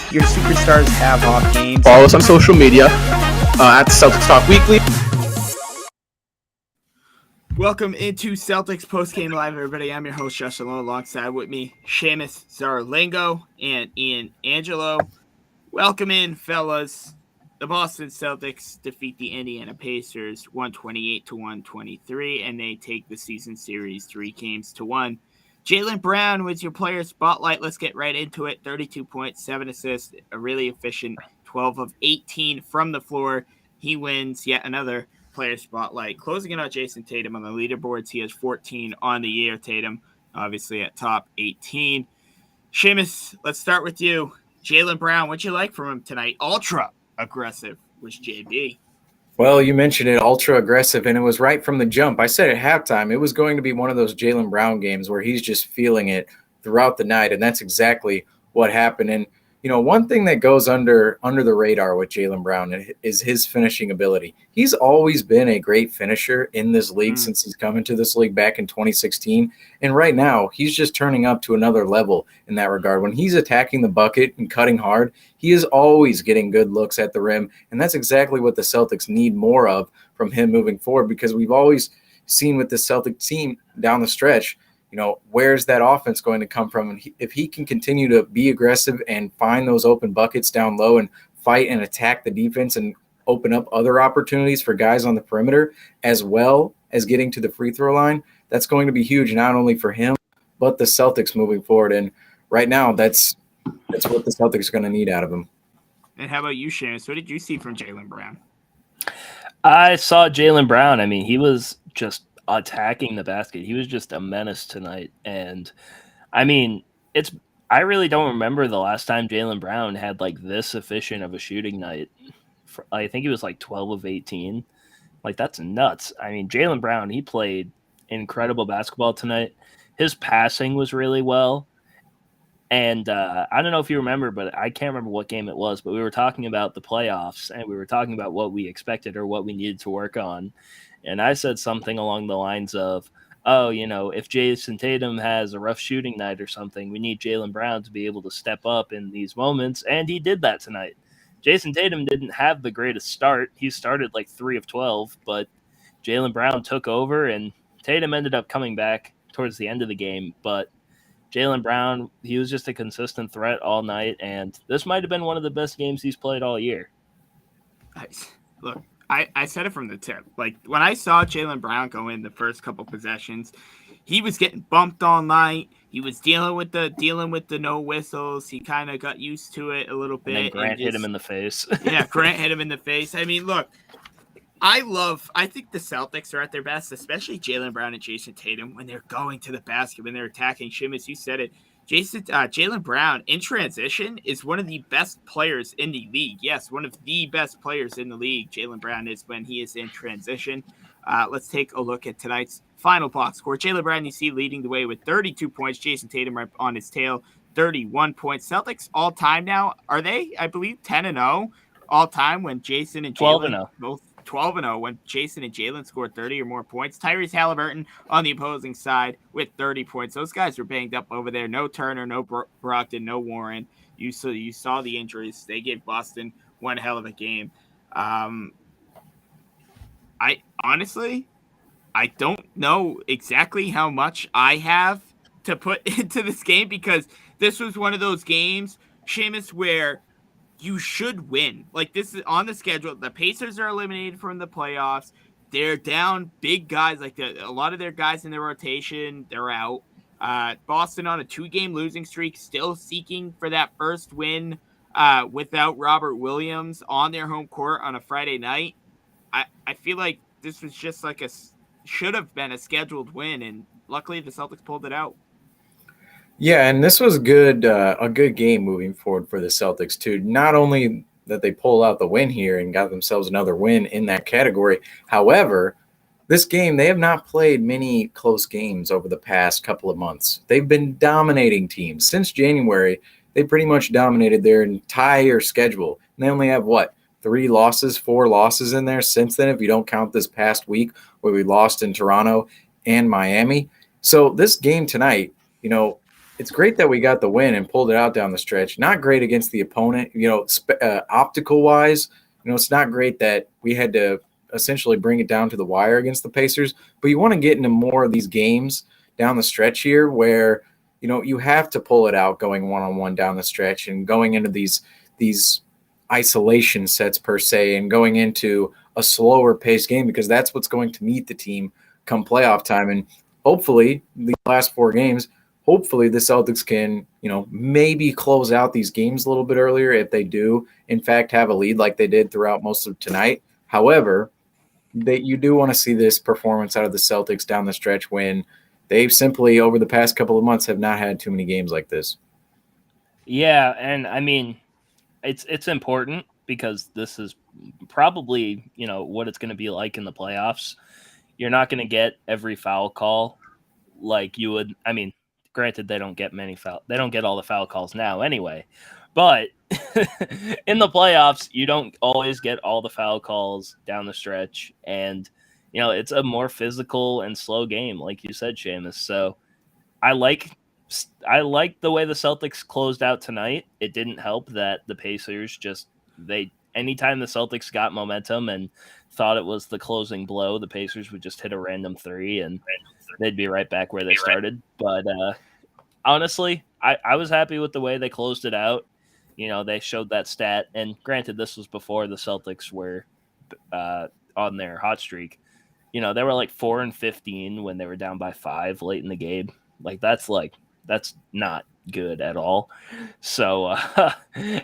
Your superstars have off games. Follow us on social media at Celtics Talk Weekly. Welcome into Celtics Postgame Live, everybody. I'm your host, Josh Alone, alongside with me, Seamus Zaralengo and Ian Angelo. Welcome in, fellas. The Boston Celtics defeat the Indiana Pacers 128-123, and they take the season series 3-1. Jaylen Brown was your player spotlight. Let's get right into it. 32 points, 7 assists, a really efficient 12 of 18 from the floor. He wins yet another player spotlight. Closing in on Jason Tatum on the leaderboards. He has 14 on the year. Tatum, obviously, at top 18. Seamus, let's start with you. Jaylen Brown, what'd you like from him tonight? Ultra aggressive was JB. Well, you mentioned it, ultra aggressive, and it was right from the jump. I said at halftime it was going to be one of those Jaylen Brown games where he's just feeling it throughout the night, and that's exactly what happened. And, you know, one thing that goes under the radar with Jaylen Brown is his finishing ability. He's always been a great finisher in this league since he's come into this league back in 2016, and right now he's just turning up to another level in that regard. When he's attacking the bucket and cutting hard, he is always getting good looks at the rim, and that's exactly what the Celtics need more of from him moving forward, because we've always seen with the Celtic team down the stretch, you know, where's that offense going to come from? And if he can continue to be aggressive and find those open buckets down low and fight and attack the defense and open up other opportunities for guys on the perimeter, as well as getting to the free throw line, that's going to be huge, not only for him, but the Celtics moving forward. And right now, that's what the Celtics are going to need out of him. And how about you, Seamus? What did you see from Jaylen Brown? I saw Jaylen Brown. I mean, he was just attacking the basket. He was just a menace tonight. And, I mean, I really don't remember the last time Jaylen Brown had, like, this efficient of a shooting night. I think he was, like, 12 of 18. Like, that's nuts. I mean, Jaylen Brown, he played incredible basketball tonight. His passing was really well. And I don't know if you remember, but I can't remember what game it was, but we were talking about the playoffs, and we were talking about what we expected or what we needed to work on. And I said something along the lines of, oh, you know, if Jason Tatum has a rough shooting night or something, we need Jaylen Brown to be able to step up in these moments. And he did that tonight. Jason Tatum didn't have the greatest start. He started like 3 of 12, but Jaylen Brown took over, and Tatum ended up coming back towards the end of the game. But Jaylen Brown, he was just a consistent threat all night, and this might have been one of the best games he's played all year. Look, I said it from the tip. Like, when I saw Jaylen Brown go in the first couple possessions, he was getting bumped all night. He was dealing with the no whistles. He kind of got used to it a little bit. And then Grant hit him in the face. Yeah, Grant hit him in the face. I mean, look, I think the Celtics are at their best, especially Jaylen Brown and Jason Tatum, when they're going to the basket, when they're attacking. Seamus, you said it. Jaylen Brown in transition is one of the best players in the league. Yes, one of the best players in the league. Jaylen Brown is when he is in transition. Let's take a look at tonight's final box score. Jaylen Brown, you see, leading the way with 32 points. Jason Tatum right on his tail, 31 points. Celtics all time now, are they? I believe 10-0 all time when Jason and Jaylen both 12-0 when Jason and Jaylen scored 30 or more points. Tyrese Halliburton on the opposing side with 30 points. Those guys were banged up over there. No Turner, no Brogdon, no Warren. You saw the injuries. They gave Boston one hell of a game. I honestly don't know exactly how much I have to put into this game, because this was one of those games, Seamus, where you should win. Like, this is on the schedule. The Pacers are eliminated from the playoffs. They're down big guys. Like, a lot of their guys in their rotation, they're out. Boston on a 2-game losing streak, still seeking for that first win without Robert Williams on their home court on a Friday night. I feel like this was just like should have been a scheduled win, and luckily the Celtics pulled it out. Yeah, and this was a good game moving forward for the Celtics too. Not only that they pull out the win here and got themselves another win in that category. However, this game, they have not played many close games over the past couple of months. They've been dominating teams. Since January, they pretty much dominated their entire schedule. And they only have, 4 losses in there since then, if you don't count this past week where we lost in Toronto and Miami. So this game tonight, it's great that we got the win and pulled it out down the stretch. Not great against the opponent, optical wise. It's not great that we had to essentially bring it down to the wire against the Pacers. But you want to get into more of these games down the stretch here where you have to pull it out going one-on-one down the stretch and going into these isolation sets per se and going into a slower paced game because that's what's going to meet the team come playoff time. And hopefully the last 4 games, hopefully the Celtics can, maybe close out these games a little bit earlier if they do, in fact, have a lead like they did throughout most of tonight. However, you do want to see this performance out of the Celtics down the stretch when they've simply, over the past couple of months, have not had too many games like this. Yeah, and I mean, it's important because this is probably, what it's going to be like in the playoffs. You're not going to get every foul call like you would. I mean, granted, they don't get all the foul calls now anyway, but in the playoffs, you don't always get all the foul calls down the stretch. And, it's a more physical and slow game, like you said, Seamus. So I like the way the Celtics closed out tonight. It didn't help that the Pacers anytime the Celtics got momentum and thought it was the closing blow, the Pacers would just hit a random 3 and they'd be right back where they started. But honestly, I was happy with the way they closed it out. They showed that stat, and granted, this was before the Celtics were on their hot streak. They were like 4-15 when they were down by 5 late in the game. That's not good at all. So,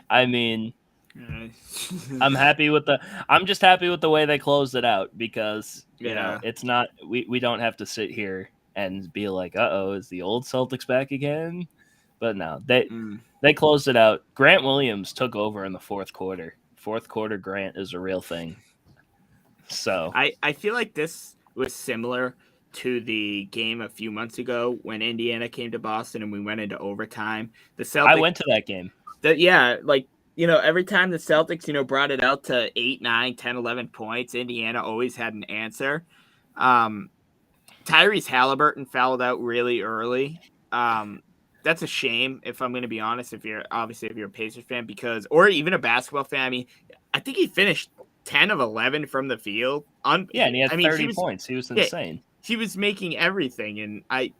I mean, I'm just happy with the way they closed it out because, it's not, we don't have to sit here and be like, is the old Celtics back again? But no, they closed it out. Grant Williams took over in the fourth quarter. Fourth quarter Grant is a real thing. So I feel like this was similar to the game a few months ago when Indiana came to Boston and we went into overtime. The Celtics, I went to that game. Every time the Celtics, brought it out to 8, 9, 10, 11 points, Indiana always had an answer. Tyrese Halliburton fouled out really early. That's a shame, if I'm going to be honest, if you're a Pacers fan, or even a basketball fan. I mean, I think he finished 10 of 11 from the field. And he had 30 points. He was insane. He was making everything, and I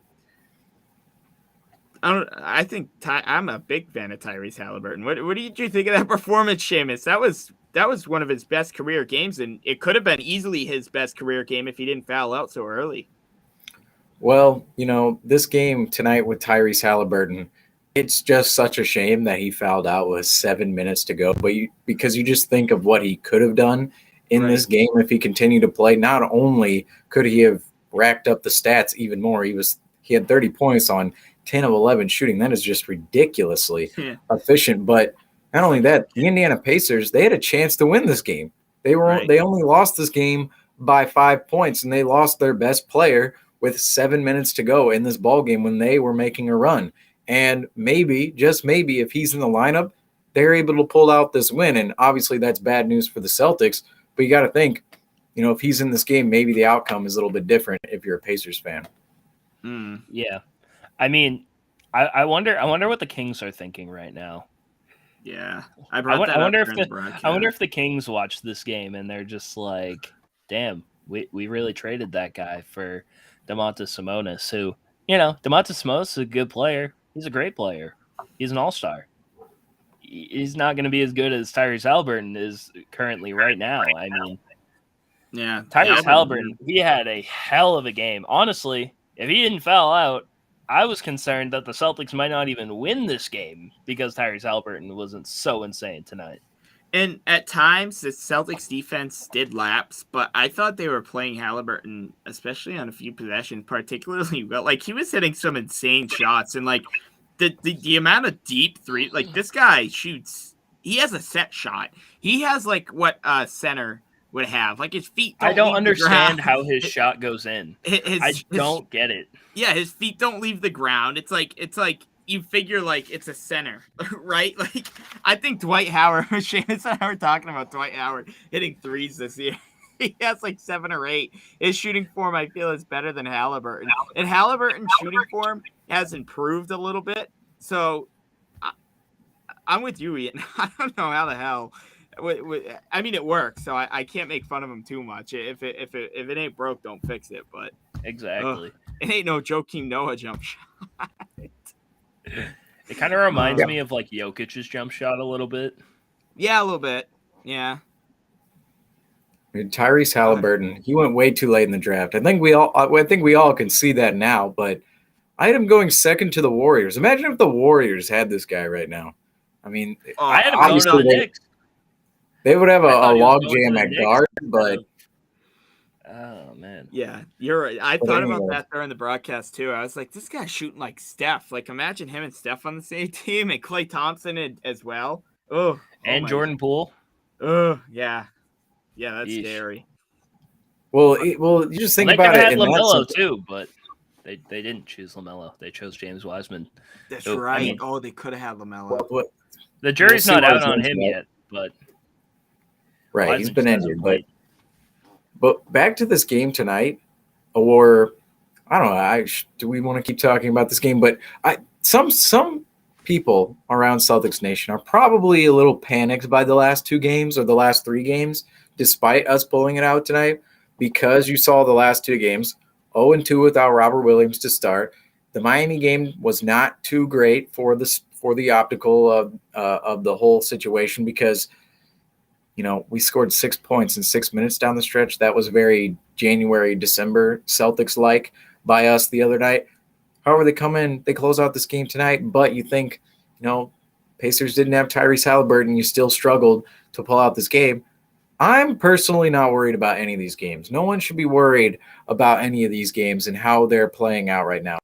think I'm a big fan of Tyrese Halliburton. What did you think of that performance, Seamus? That was one of his best career games, and it could have been easily his best career game if he didn't foul out so early. Well, this game tonight with Tyrese Halliburton, it's just such a shame that he fouled out with 7 minutes to go. But because you just think of what he could have done in this game if he continued to play. Not only could he have racked up the stats even more, he had 30 points on 10 of 11 shooting. That is just ridiculously efficient. But not only that, the Indiana Pacers, they had a chance to win this game. They only lost this game by 5 points, and they lost their best player with 7 minutes to go in this ball game when they were making a run. And maybe, just maybe, if he's in the lineup, they're able to pull out this win. And obviously that's bad news for the Celtics. But you got to think, if he's in this game, maybe the outcome is a little bit different if you're a Pacers fan. Yeah. I mean, I wonder what the Kings are thinking right now. Yeah. I wonder if the Kings watch this game and they're just like, damn, we really traded that guy for Domantas Sabonis, who, Domantas Sabonis is a good player. He's a great player. He's an all-star. He's not going to be as good as Tyrese Halliburton is currently right now. I mean, yeah, Tyrese Halliburton, he had a hell of a game. Honestly, if he didn't foul out, I was concerned that the Celtics might not even win this game because Tyrese Halliburton wasn't so insane tonight. And at times, the Celtics defense did lapse, but I thought they were playing Halliburton, especially on a few possessions, particularly well. Like, he was hitting some insane shots, and like the amount of deep three, like this guy shoots. He has a set shot. He has like what a center would have. Like his feet. I don't understand how his shot goes in. I don't get it. Yeah, his feet don't leave the ground. It's like you figure like it's a center, right? Like I think Dwight Howard, Seamus and I were talking about Dwight Howard hitting threes this year. he has like 7 or 8. His shooting form, I feel, is better than Halliburton. And Halliburton's shooting form has improved a little bit. So I'm with you, Ian. I don't know how the hell. I mean, it works, so I can't make fun of him too much. If it ain't broke, don't fix it. But Exactly. it ain't no Joakim Noah jump shot. It kind of reminds me of like Jokic's jump shot a little bit. Yeah, a little bit. Yeah. Tyrese Halliburton, he went way too late in the draft. I think we all can see that now, but I had him going second to the Warriors. Imagine if the Warriors had this guy right now. I mean, I had him going to the Knicks. They would have a logjam at guard, but oh man, yeah, you're right. I thought about that during the broadcast too. I was like, this guy's shooting like Steph. Like, imagine him and Steph on the same team, and Klay Thompson as well. And Jordan Poole. Yeah, that's scary. Well, you just think about it. They had LaMelo too, but they didn't choose LaMelo. They chose James Wiseman. That's right. I mean, they could have had LaMelo. The jury's not out on him yet, but right, he's been injured. But back to this game tonight, or I don't know. Do we want to keep talking about this game? But some people around Celtics Nation are probably a little panicked by the last 2 games or the last 3 games, despite us pulling it out tonight, because you saw the last 2 games, 0-2 without Robert Williams to start. The Miami game was not too great for the optical of the whole situation because, we scored 6 points in 6 minutes down the stretch. That was very January, December Celtics-like by us the other night. However, they come in, they close out this game tonight, but you think, Pacers didn't have Tyrese Halliburton. You still struggled to pull out this game. I'm personally not worried about any of these games. No one should be worried about any of these games and how they're playing out right now.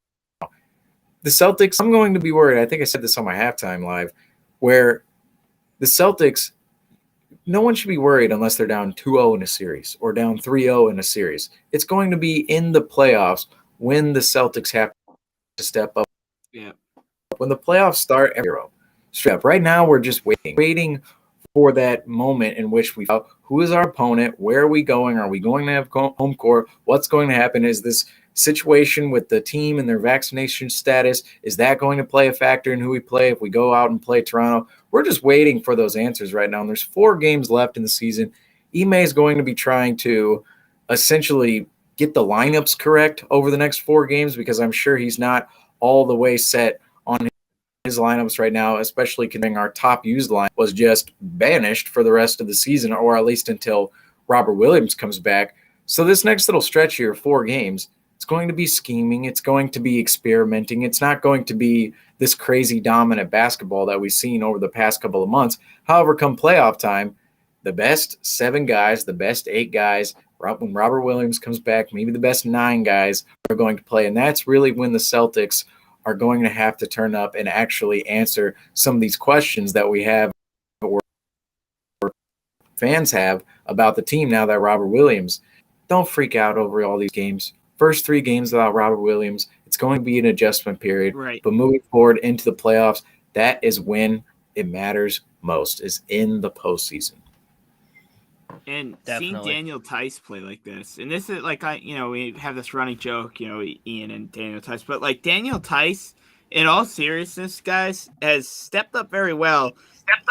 The Celtics, I'm going to be worried. I think I said this on my halftime live, where the Celtics, no one should be worried unless they're down 2-0 in a series or down 3-0 in a series. It's going to be in the playoffs when the Celtics have to step up. Yeah. When the playoffs start, straight up. Right now, we're just waiting for that moment in which we know who is our opponent, where are we going, are we going to have home court, what's going to happen, is this situation with the team and their vaccination status, is that going to play a factor in who we play if we go out and play Toronto? We're just waiting for those answers right now, and there's 4 games left in the season. Ime is going to be trying to essentially get the lineups correct over the next 4 games because I'm sure he's not all the way set on his lineups right now, especially considering our top used line was just banished for the rest of the season, or at least until Robert Williams comes back. So this next little stretch here, 4 games, it's going to be scheming. It's going to be experimenting. It's not going to be this crazy dominant basketball that we've seen over the past couple of months. However, come playoff time, the best 7 guys, the best 8 guys, when Robert Williams comes back, maybe the best 9 guys are going to play. And that's really when the Celtics are going to have to turn up and actually answer some of these questions that we have or fans have about the team now that Robert Williams. Don't freak out over all these games. First 3 games without Robert Williams, it's going to be an adjustment period. Right. But moving forward into the playoffs, that is when it matters most, is in the postseason. And seeing Daniel Tice play like this, and this is like we have this running joke, Ian and Daniel Tice, but like Daniel Tice, in all seriousness, guys, has stepped up very well.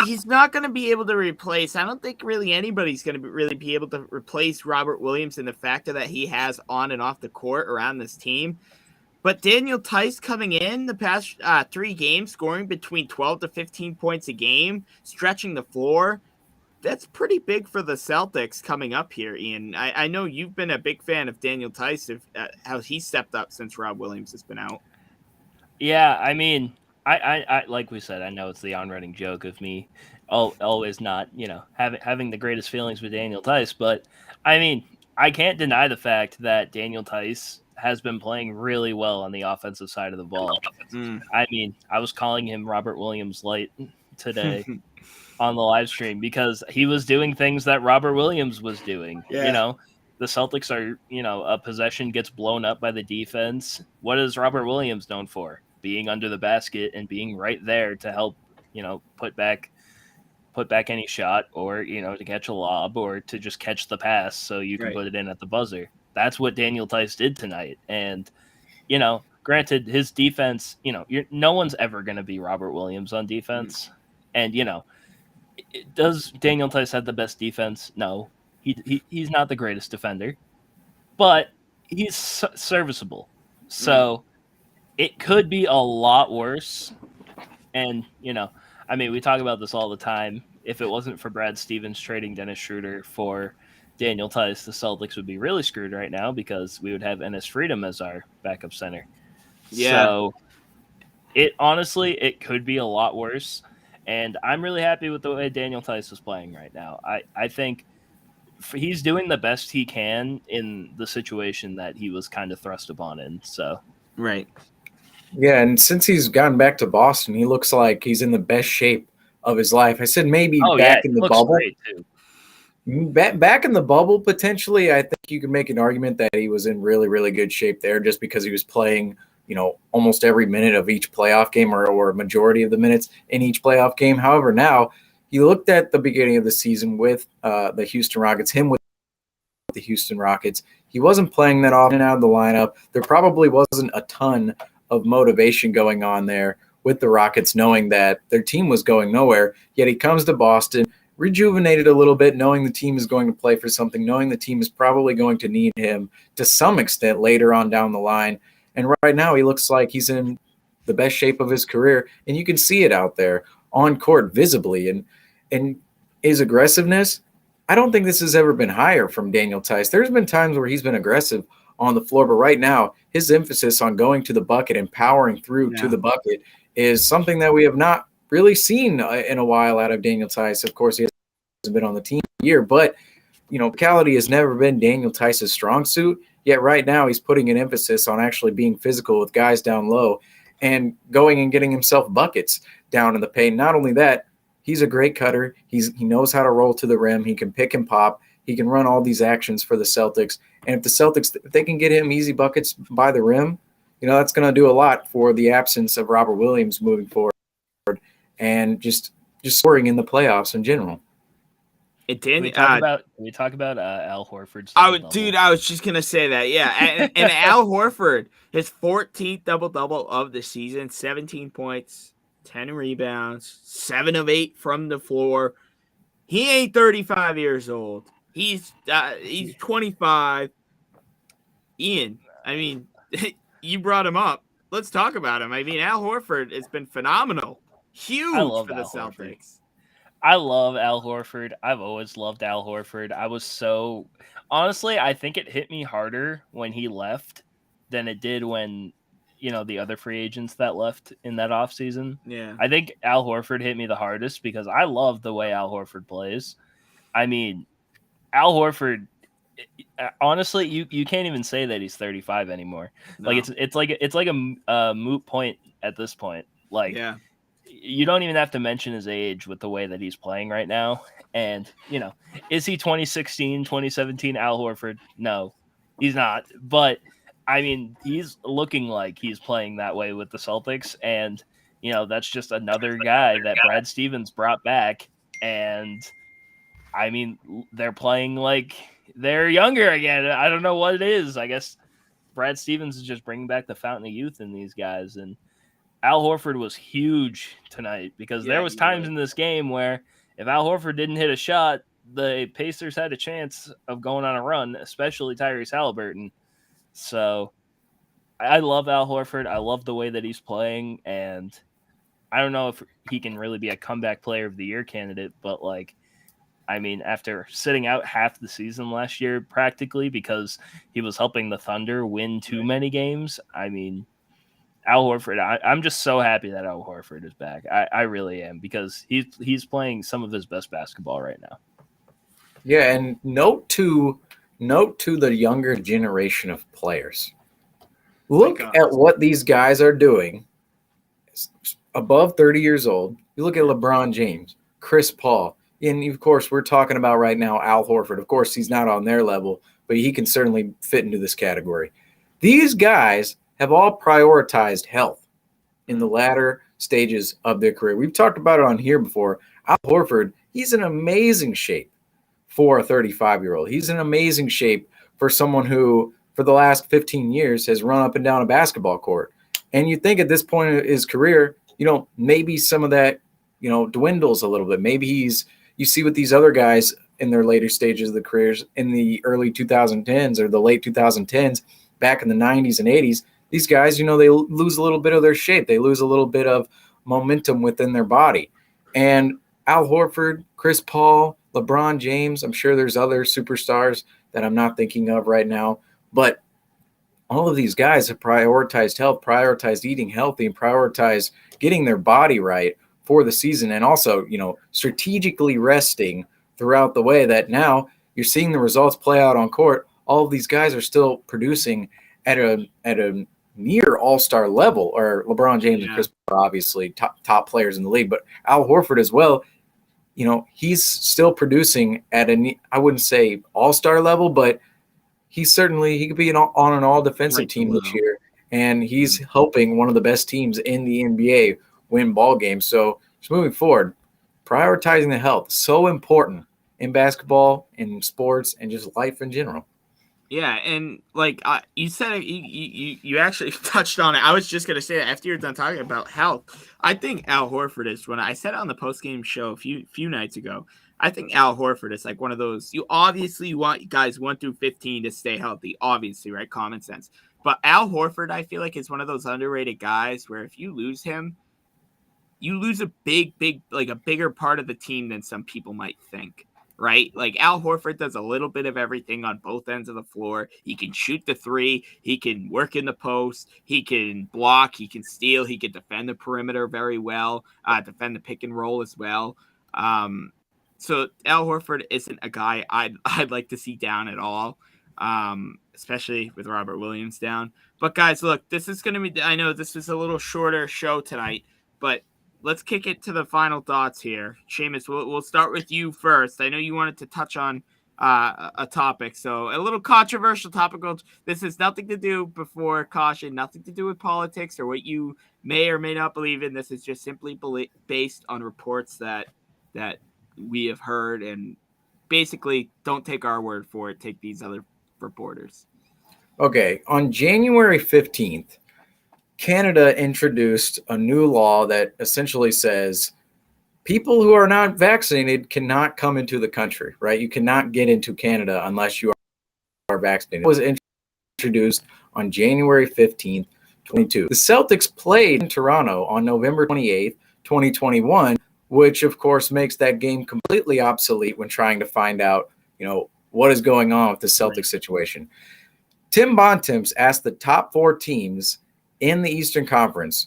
He's not going to be able to replace. I don't think really anybody's going to really be able to replace Robert Williams in the factor that he has on and off the court around this team. But Daniel Tice coming in the past 3 games, scoring between 12 to 15 points a game, stretching the floor. That's pretty big for the Celtics coming up here, Ian. I know you've been a big fan of Daniel Tice, how he stepped up since Rob Williams has been out. Yeah, I mean, I like we said, I know it's the on-running joke of me always not, having the greatest feelings with Daniel Tice, but I mean, I can't deny the fact that Daniel Tice has been playing really well on the offensive side of the ball. I mean, I was calling him Robert Williams light today on the live stream because he was doing things that Robert Williams was doing. Yeah. The Celtics are, a possession gets blown up by the defense. What is Robert Williams known for? Being under the basket and being right there to help, put back put back any shot or, to catch a lob or to just catch the pass so you can Right. put it in at the buzzer. That's what Daniel Tice did tonight. And, granted, his defense, no one's ever going to be Robert Williams on defense. And, does Daniel Tice have the best defense? No. He's not the greatest defender, but he's serviceable. So it could be a lot worse. And, we talk about this all the time. If it wasn't for Brad Stevens trading Dennis Schroeder for Daniel Tice, the Celtics would be really screwed right now because we would have Enes Freedom as our backup center. Yeah. So it could be a lot worse. And I'm really happy with the way Daniel Tice is playing right now. I think he's doing the best he can in the situation that he was kind of thrust upon in. So Right. Yeah, and since he's gotten back to Boston, he looks like he's in the best shape of his life. I said maybe back in the looks bubble. great too. Back in the bubble, potentially, I think you could make an argument that he was in really, really good shape there just because he was playing, almost every minute of each playoff game or a majority of the minutes in each playoff game. However, now he looked at the beginning of the season with the Houston Rockets, him with the Houston Rockets. He wasn't playing that often out of the lineup. There probably wasn't a ton of motivation going on there with the Rockets, knowing that their team was going nowhere. Yet he comes to Boston, rejuvenated a little bit, knowing the team is going to play for something, knowing the team is probably going to need him to some extent later on down the line. And right now he looks like he's in the best shape of his career, and you can see it out there on court visibly. And his aggressiveness, I don't think this has ever been higher from Daniel Tice. There's been times where he's been aggressive on the floor, but right now his emphasis on going to the bucket and powering through to the bucket is something that we have not really seen in a while out of Daniel Tice. Of course, he hasn't been on the team a year, but physicality has never been Daniel Tice's strong suit. Yet right now he's putting an emphasis on actually being physical with guys down low and going and getting himself buckets down in the paint. Not only that, he's a great cutter. He knows how to roll to the rim. He can pick and pop. He can run all these actions for the Celtics. And if the Celtics, if they can get him easy buckets by the rim, that's going to do a lot for the absence of Robert Williams moving forward and just scoring in the playoffs in general. Can we talk about Al Horford's Dude, I was just gonna say that. Yeah, and Al Horford, his 14th double-double of the season, 17 points, 10 rebounds, 7 of 8 from the floor. He ain't 35 years old. He's 25. Ian, I mean, you brought him up. Let's talk about him. I mean, Al Horford has been phenomenal. Huge for the Celtics. I love Al Horford. I've always loved Al Horford. Honestly, I think it hit me harder when he left than it did when, the other free agents that left in that offseason. Yeah. I think Al Horford hit me the hardest because I love the way Al Horford plays. I mean, Al Horford, honestly, you can't even say that he's 35 anymore. No. Like it's like a moot point at this point. Like, yeah. You don't even have to mention his age with the way that he's playing right now. And, is he 2016, 2017 Al Horford? No, he's not. But, I mean, he's looking like he's playing that way with the Celtics. And, that's just another guy that Brad Stevens brought back. And, I mean, they're playing like they're younger again. I don't know what it is. I guess Brad Stevens is just bringing back the fountain of youth in these guys. And Al Horford was huge tonight because there was times in this game where if Al Horford didn't hit a shot, the Pacers had a chance of going on a run, especially Tyrese Halliburton. So I love Al Horford. I love the way that he's playing. And I don't know if he can really be a comeback player of the year candidate, but after sitting out half the season last year practically because he was helping the Thunder win too many games, Al Horford, I'm just so happy that Al Horford is back. I really am because he's playing some of his best basketball right now. Yeah, and note to the younger generation of players. Look at what these guys are doing. Above 30 years old, you look at LeBron James, Chris Paul, and of course we're talking about right now Al Horford. Of course, he's not on their level, but he can certainly fit into this category. These guys have all prioritized health in the latter stages of their career. We've talked about it on here before. Al Horford, He's in amazing shape for a 35-year-old. He's in amazing shape for someone who, for the last 15 years, has run up and down a basketball court. And you think at this point in his career, maybe some of that, dwindles a little bit. Maybe you see with these other guys in their later stages of the careers in the early 2010s or the late 2010s, back in the 90s and 80s, these guys, they lose a little bit of their shape. They lose a little bit of momentum within their body. And Al Horford, Chris Paul, LeBron James, I'm sure there's other superstars that I'm not thinking of right now, but all of these guys have prioritized health, prioritized eating healthy, and prioritized getting their body right for the season, and also, strategically resting throughout the way that now you're seeing the results play out on court. All of these guys are still producing at a near all-star level, or LeBron James and Chris Paul are obviously top players in the league, but Al Horford as well, he's still producing at I wouldn't say all-star level, but he could be on an all-defensive team this year, and he's helping one of the best teams in the NBA win ball games. So just moving forward, prioritizing the health, so important in basketball, in sports, and just life in general. Yeah, and like you said, you actually touched on it. I was just gonna say that after you're done talking about health, I think Al Horford is, when I said it on the postgame show a few nights ago, I think Al Horford is like one of those. You obviously want guys 1 through 15 to stay healthy, obviously, right? Common sense. But Al Horford, I feel like, is one of those underrated guys where if you lose him, you lose a bigger part of the team than some people might think. Right? Like Al Horford does a little bit of everything on both ends of the floor. He can shoot the three. He can work in the post. He can block. He can steal. He can defend the perimeter very well, defend the pick and roll as well. So Al Horford isn't a guy I'd like to see down at all, especially with Robert Williams down. But guys, look, this is going to be, I know this is a little shorter show tonight, but let's kick it to the final thoughts here. Seamus, we'll start with you first. I know you wanted to touch on a topic, so a little controversial topical. This has nothing to do, before caution, nothing to do with politics or what you may or may not believe in. This is just simply based on reports that we have heard, and basically don't take our word for it. Take these other reporters. Okay, on January 15th, Canada introduced a new law that essentially says people who are not vaccinated cannot come into the country, right? You cannot get into Canada unless you are vaccinated. It was introduced on January 15th, 2022. The Celtics played in Toronto on November 28th, 2021, which of course makes that game completely obsolete when trying to find out, what is going on with the Celtics situation. Tim Bontemps asked the top 4 teams in the Eastern Conference,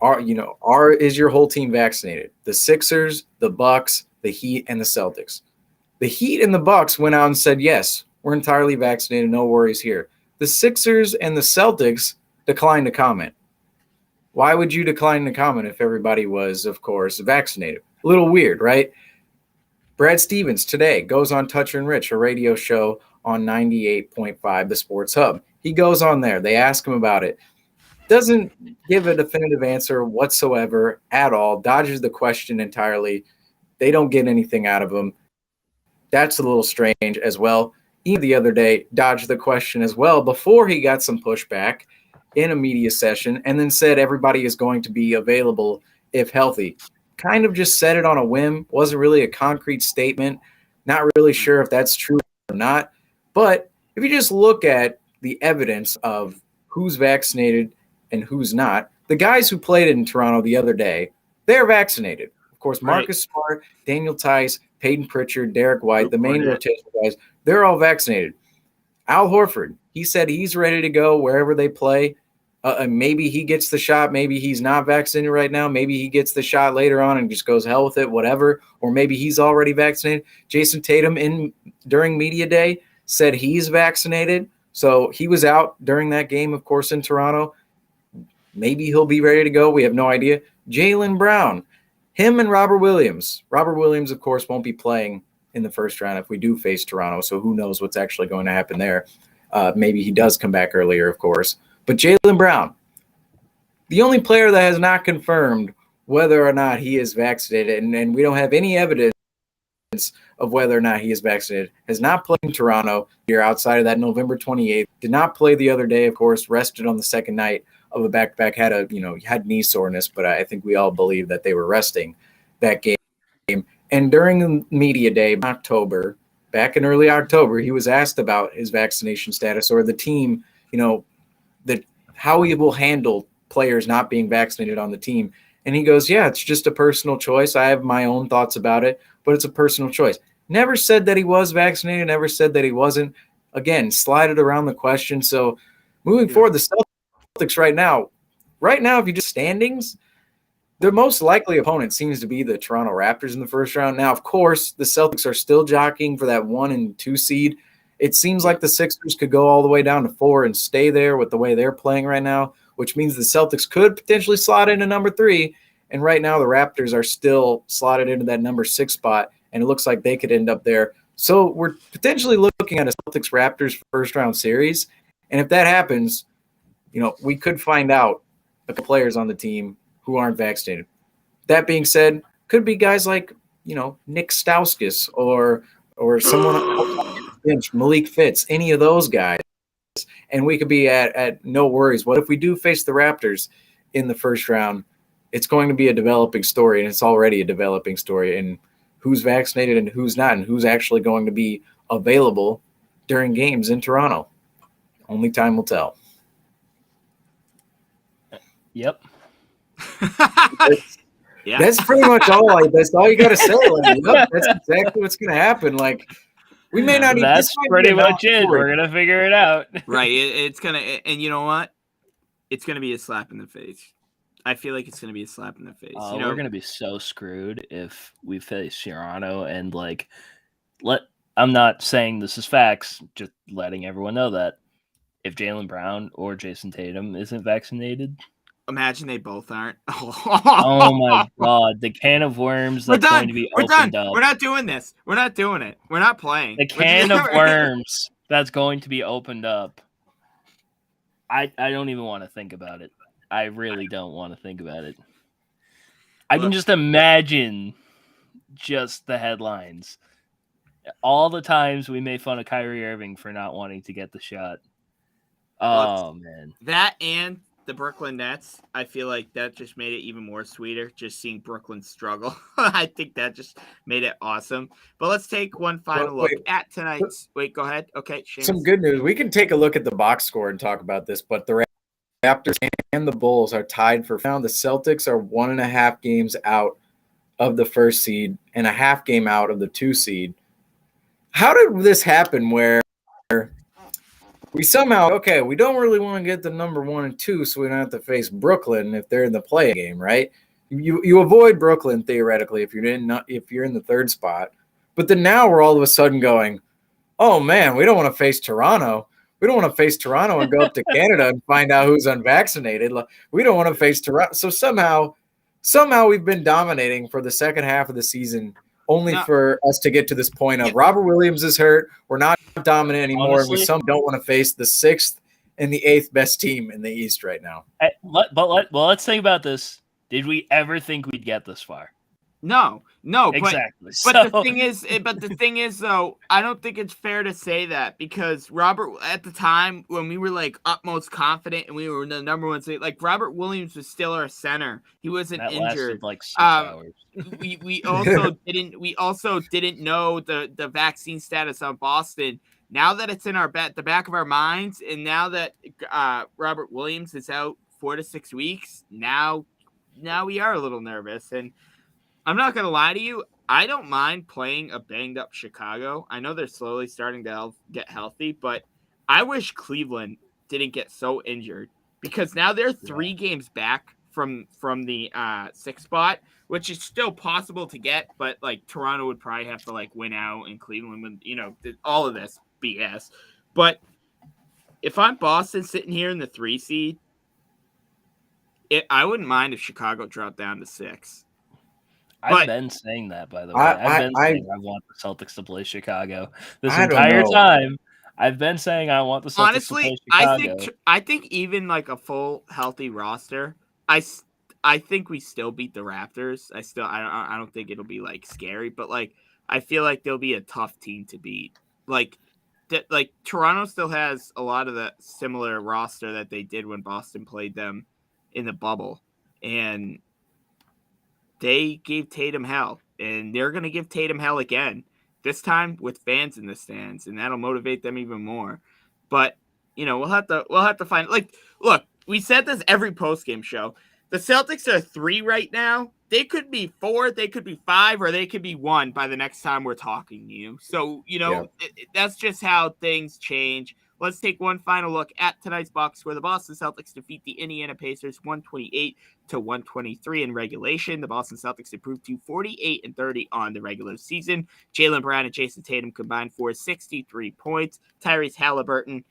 is your whole team vaccinated? The Sixers, the Bucks, the Heat, and the Celtics. The Heat and the Bucks went out and said, yes, we're entirely vaccinated, no worries here. The Sixers and the Celtics declined to comment. Why would you decline to comment if everybody was, of course, vaccinated? A little weird, right? Brad Stevens today goes on Toucher and Rich, a radio show on 98.5, the Sports Hub. He goes on there. They ask him about it. Doesn't give a definitive answer whatsoever at all, dodges the question entirely. They don't get anything out of him. That's a little strange as well. Ian the other day dodged the question as well before he got some pushback in a media session, and then said everybody is going to be available if healthy. Kind of just said it on a whim. Wasn't really a concrete statement. Not really sure if that's true or not. But if you just look at the evidence of who's vaccinated and who's not, the guys who played in Toronto the other day, they're vaccinated. Of course, Marcus Smart, Daniel Tice, Peyton Pritchard, Derek White, the main rotation guys, they're all vaccinated. Al Horford, he said he's ready to go wherever they play. Maybe he gets the shot. Maybe he's not vaccinated right now. Maybe he gets the shot later on and just goes hell with it, whatever. Or maybe he's already vaccinated. Jason Tatum during media day said he's vaccinated. So he was out during that game, of course, in Toronto. Maybe he'll be ready to go. We have no idea. Jaylen Brown, him and Robert Williams. Robert Williams, of course, won't be playing in the first round if we do face Toronto. So who knows what's actually going to happen there. Maybe he does come back earlier, of course. But Jaylen Brown, the only player that has not confirmed whether or not he is vaccinated, and we don't have any evidence of whether or not he is vaccinated. Has not played in Toronto here outside of that November 28th. Did not play the other day, of course, rested on the second night of a back-to-back, had knee soreness, but I think we all believe that they were resting that game. And during the media day in October, back in early October, he was asked about his vaccination status or the team, how he will handle players not being vaccinated on the team. And he goes, yeah, it's just a personal choice. I have my own thoughts about it, but it's a personal choice. Never said that he was vaccinated, never said that he wasn't. Again, slided around the question. So moving forward, the Celtics right now, if you just standings, their most likely opponent seems to be the Toronto Raptors in the first round. Now, of course, the Celtics are still jockeying for that 1 and 2 seed. It seems like the Sixers could go all the way down to 4 and stay there with the way they're playing right now, which means the Celtics could potentially slot into number 3. And right now the Raptors are still slotted into that number 6 spot, and it looks like they could end up there. So we're potentially looking at a Celtics-Raptors first-round series. And if that happens, we could find out the players on the team who aren't vaccinated. That being said, could be guys like, Nick Stauskas or someone on the bench, Malik Fitz, any of those guys. And we could be at no worries. What if we do face the Raptors in the first round? It's going to be a developing story, and it's already a developing story. And who's vaccinated and who's not, and who's actually going to be available during games in Toronto. Only time will tell. Yep. Yeah. That's pretty much all. That's all you got to say. Yep, that's exactly what's going to happen. We may not. That's pretty much it. We're gonna figure it out. Right. It's gonna, and you know what? It's gonna be a slap in the face. I feel like it's gonna be a slap in the face. We're gonna be so screwed if we face Toronto and I'm not saying this is facts, just letting everyone know that if Jaylen Brown or Jason Tatum isn't vaccinated. Imagine they both aren't. Oh my God! The can of worms that's going to be opened up. We're not doing this. We're not doing it. We're not playing. The can of worms that's going to be opened up. I don't even want to think about it. I really don't want to think about it. I can just imagine just the headlines. All the times we made fun of Kyrie Irving for not wanting to get the shot. Oh, man. That and the Brooklyn Nets, I feel like that just made it even more sweeter, just seeing Brooklyn struggle. I think that just made it awesome. But let's take one final look at tonight's. Wait, go ahead. Okay, Seamus. Some good news. We can take a look at the box score and talk about this, but the Raptors and the Bulls are tied for round. The Celtics are 1.5 games out of the first seed and a half game out of the 2 seed. How did this happen where we somehow, we don't really want to get the number 1 and 2, so we don't have to face Brooklyn if they're in the play game, right? You avoid Brooklyn theoretically if you're in the 3rd spot, but then now we're all of a sudden going, oh man, we don't want to face Toronto. We don't want to face Toronto and go up to Canada and find out who's unvaccinated. We don't want to face Toronto. So somehow we've been dominating for the second half of the season, only for us to get to this point of Robert Williams is hurt. We're not dominant anymore. Honestly, and we don't want to face the 6th and the 8th best team in the East right now. Let's think about this. Did we ever think we'd get this far? No, exactly. But the thing is, though, I don't think it's fair to say that because Robert, at the time when we were utmost confident and we were the number 1 seed, Robert Williams was still our center. He wasn't injured. Lasted 6 hours. We also didn't know the vaccine status on Boston. Now that it's in the back of our minds, and now that Robert Williams is out 4 to 6 weeks, now we are a little nervous. And I'm not going to lie to you. I don't mind playing a banged up Chicago. I know they're slowly starting to get healthy, but I wish Cleveland didn't get so injured because now they're 3 games back from the 6th spot, which is still possible to get, but Toronto would probably have to win out and Cleveland would, all of this BS. But if I'm Boston sitting here in the 3 seed, I wouldn't mind if Chicago dropped down to 6. I've been saying that, by the way. I want the Celtics to play Chicago this entire time. I've been saying I want the Celtics to play Chicago. I think even a full healthy roster, I think we still beat the Raptors. I don't think it'll be like scary, but like I feel like they'll be a tough team to beat. Like like Toronto still has a lot of the similar roster that they did when Boston played them in the bubble, and they gave Tatum hell, and they're gonna give Tatum hell again. This time with fans in the stands, and that'll motivate them even more. But we'll have to find like look. We said this every post game show. The Celtics are 3 right now. They could be 4, they could be 5, or they could be 1 by the next time we're talking to you. So that's just how things change. Let's take one final look at tonight's box score. The Boston Celtics defeat the Indiana Pacers 128-123 in regulation. The Boston Celtics improved to 48-30 on the regular season. Jaylen Brown and Jason Tatum combined for 63 points. Tyrese Halliburton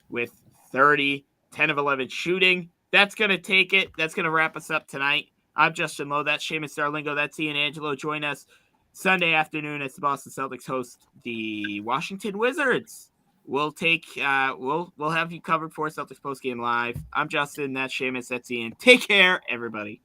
with 30, 10 of 11 shooting. That's going to take it. That's going to wrap us up tonight. I'm Justin Lowe. That's Seamus Darlingo. That's Ian Angelo. Join us Sunday afternoon as the Boston Celtics host the Washington Wizards. We'll have you covered for Celtics Postgame Live. I'm Justin. That's Seamus. That's Ian. Take care, everybody.